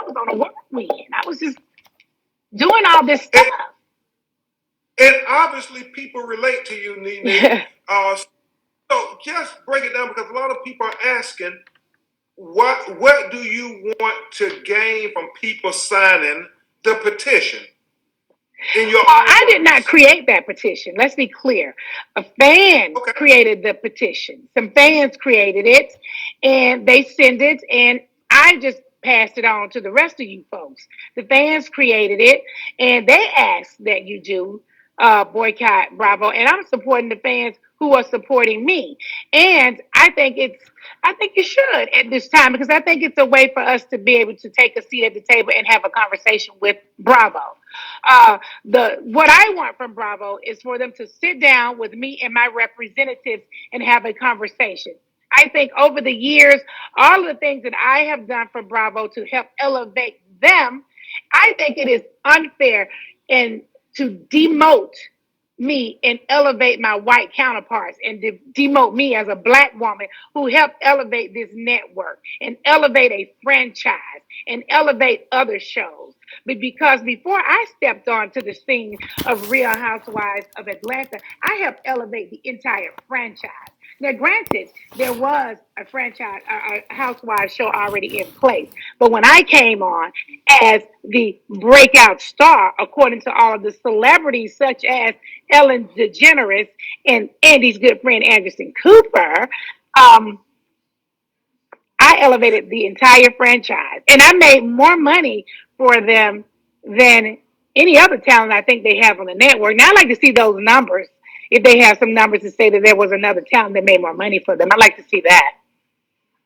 was on a work weekend. I was just doing all this stuff. And obviously, people relate to you, Nene. Yeah. So just break it down because a lot of people are asking, what do you want to gain from people signing the petition in your Well, own I did not words? create that petition. Let's be clear. A fan Okay. created the petition. Some fans created it and they sent it, and I just passed it on to the rest of you folks. The fans created it and they asked that you do boycott Bravo, and I'm supporting the fans who are supporting me. And I think you should at this time because I think it's a way for us to be able to take a seat at the table and have a conversation with Bravo. The what I want from Bravo is for them to sit down with me and my representatives and have a conversation. I think over the years, all of the things that I have done for Bravo to help elevate them, I think it is unfair and to demote me and elevate my white counterparts and demote me as a black woman who helped elevate this network and elevate a franchise and elevate other shows. But because before I stepped onto the scene of Real Housewives of Atlanta, I helped elevate the entire franchise. Now, granted, there was a franchise, a housewives show already in place. But when I came on as the breakout star, according to all of the celebrities such as Ellen DeGeneres and Andy's good friend Anderson Cooper, um, I elevated the entire franchise. And I made more money for them than any other talent I think they have on the network. Now, I'd like to see those numbers. If they have some numbers to say that there was another talent that made more money for them, I'd like to see that.